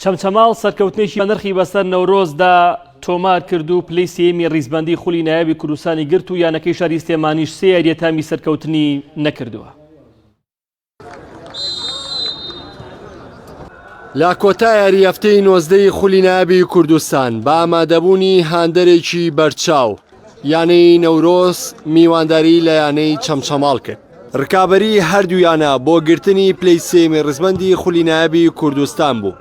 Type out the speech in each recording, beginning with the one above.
چەمچەماڵ سەرکەوتنێکی نرخی بەسەر نەورۆزدا تۆمار کرد و پلەی سێمی ڕیزبەندی خولی نایابی کوردستانی گرت و یانەکەی شاری سلێمانیش سێ یاریەتامی سەرکەوتنی نەکردووە. لا کۆتا یاری هەفتەی 19 خولی نایابی کوردستان بە ئامادەبوونی هاندەرێکی بەرچاو یانەی نەورۆز میوانداری لە یانەی چەمچەماڵ کرد. ڕکابەری هەردوویانە بۆ گرتنی پلەی سێمی ڕیزبەندی خولی نایابی کوردستان بوو.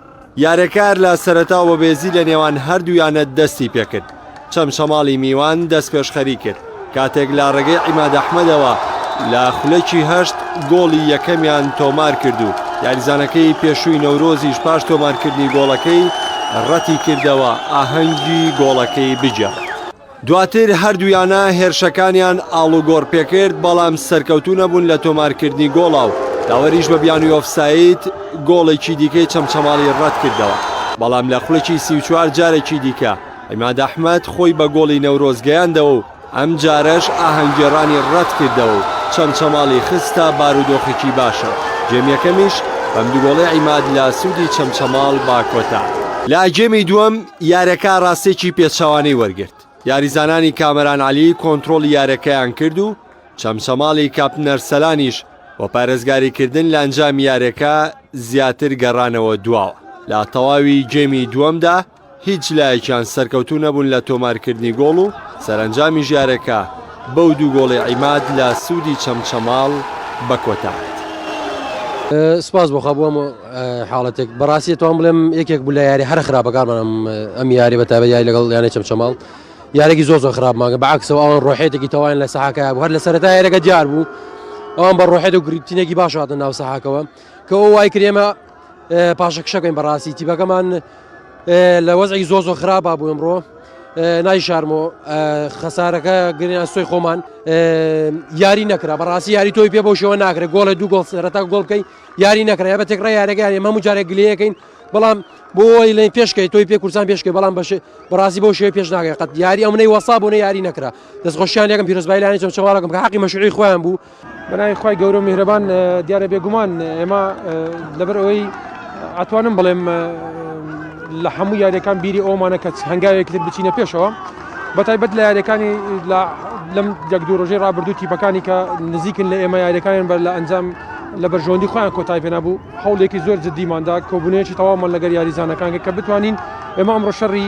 یارەکار لە سەرەتا بە بێزی لە نێوان هەردوویانە دەستی پێکرد. چەمچەماڵی میوان دەست پێشخەری کرد کاتێک لە ڕێگەی عیماد ئەحمەدەوە لە خولەکی هەشت گۆڵی یەکەمیان تۆمار کرد و یاریزانەکەی پێشووی نەورۆزیش پاش تۆمارکردنی گۆڵەکەی ڕەتی کردەوە ئاهەنگی گۆڵەکەی بجێ. دواتر هەردوویانە هێرشەکانیان ئاڵوگۆڕ پێکرد بەڵام سەرکەوتوو نەبوون لە تۆمارکردنی گۆڵا و داوەریش بە بیانوی ئۆفساید گۆڵێکی دیکەی چەمچەماڵی ڕەت کردەوە. بەڵام لە خولەکی 34 جارێکی دیکە عیماد ئەحمەد خۆی بە گۆڵی نەورۆز گەیاندەوە و ئەم جارەش ئاهەنگێڕانی ڕەت کردەوە و چەمچەماڵی خستە بارودۆخێکی باشە. جێمیەکەمیش بەم دوو گۆڵی عیماد لە سوودی چەمچەماڵ باکۆتا. لە جێمی دووەم یارەکە ڕاستێکی پێچەوانەی وەرگرت. یاریزانانی کامەران عەلی کۆنتڕۆڵی یارەکەیان کرد و چەمچەماڵی کاپنەر سەلانیش بۆ پارێزگاریکردن لە ئەنجامی یارەکە زیاتر گەڕانەوە دواوە. لە تەواوی جێمی دووەمدا هیچ لایەکیان سەرکەوتوو نەبوون لە تۆمارکردنی گۆڵ و سەرنجامی ژارەکە بەو دوو گۆڵی عیماد لە سوودی چەمچەماڵ بەکۆتات. سپاس بۆ خەبووەم حاڵەتێک بەڕاستی توان بڵێم یەکێک بوو لە یاری هەر خراپەکانمانم ئەم یاری بەتابەت یاری لەگەڵ یانەی چەمچەماڵ یارێکی زۆر خراپ ماگە بەعکسەوە ئەوان ڕۆحێتێکی تەواین لە سەحاکە بوو هەر لە سەرەتا یارەکە دیار بوو ئەوان بە ڕۆحێت و گرتینێکی باش هاتن ناو سەحاکەوە کە ئەو وای کرێمە پاشەکشەکەین بەڕاستی تیپەکەمان لە وەزعی زۆر خراپە بوو ئەمڕۆ نای شارمەوە خەسارەکە گرنیان سۆی خۆمان یاری نەکرا بەڕاستی یاری تۆی پێ بۆ شێوە ناکرێت گۆڵە دوو گۆڵ سەرەتا گۆڵ بکەی یاری نەکرا بە تێکڕای یارەکە هەموو جارێک گلەیەکەین بەڵام بۆی لە پێشکەی تۆی پێ کورسان پێشکەی بەڵام بەڕاستی بۆ شێوە پێش ناکەی قەت یاری ئەو منەی وەسا بوونە یاری نەکرا دەستخۆشیان یەکەم پیرۆزبایلانی چەمچەماڵەکەم کە حەقی مەشروعی خۆیان بوو بەناوی خوای گەورە میهرەبان دیارە بێگومان ئێمە لەبەر ئەوەی ئەتوانم بڵێم لە هەموو یاریەکان بیری ئەومانە کە هەنگاوێکتر بچینە پێشەوە بەتایبەت لە یاریەکانی لەم یەک دوو ڕۆژەی ڕابردوو تیپەکانی کە نزیکن لە ئێمە یاریەکانیان بەر لە ئەنجام لە بەرژۆندی خۆیان کۆتای پێ نەبوو هەوڵێکی زۆر جددیماندا کۆبوونەیەکی تەواومان لەگەڵ یاریزانەکان کە بتوانین ئێمە ئەمڕۆ شەڕی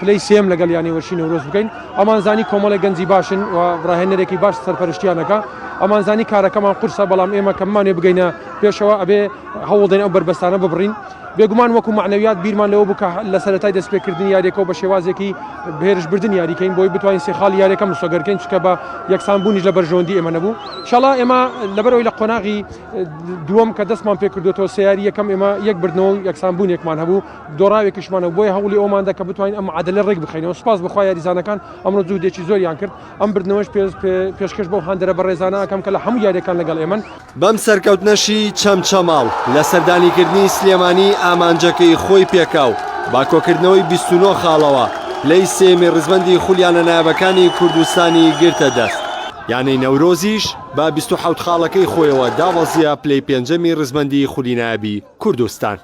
پلەی سێم لەگەڵ یانی وەرشی نەورۆز بکەین ئەمانزانی کۆمەڵی گەنجی باشن و ڕاهێنەرێکی باش سەرپەرشتیانەکە ئەمانزانی کارەکەمان قورسە بەڵام ئێمە کەممانێ بگەینە پێشەوە ئەبێ هەوڵدەین ئەو بربەستانە ببڕین بێگومان وەکو معنەویات بیرمان لەوە بوو کە لە سەرەتای دەستپێکردنی یاریەکە و بە شێوازێکی بهێرشبردن یاریکەین بۆی بتوانین سێخاڵی یاریەکەم سۆگەرکەین چکە بە یەکسانبوونیش لە بەرژۆندی ئێمە نەبوو ئینشاڵڵا ئێمە لەبەرەوەی لە قۆناغی دووەم کە دەستمان پێ کردوێتەوە سەیاری یەکەم ئێمە یەک بردنەوە و یەکسانبوونێکمان هەبوو دۆڕاوێکیشمانە بۆی هەوڵی ئەوماندا کە بتوانین ئەم عادلە ڕێک بخەینەوە سپاس بەخوا یاریزانەکان ئەمڕۆ جوودێکی زۆریان کرد ئەم بردنەوەش پێشکەش بۆ هاندەرە بەڕێزانە ئەەکەم کە لە هەموو یاریەکان لەگەڵ ئێمن بەم سەرکەوتنەشی چەمچەماڵ لە سەردانیکردنی سلێمانی ئامانجەکەی خۆی پێکاو با کۆکردنەوەی 29 خاڵەوە لەی سێمی ڕزبەندی خولیانە نایابەکانی کوردستانی گرتە دەست یانەی نەورۆزیش با 27 خاڵەکەی خۆیەوە داوەزیە پلەی پێنجەمی ڕزبەندی خولی نایابی کوردستان.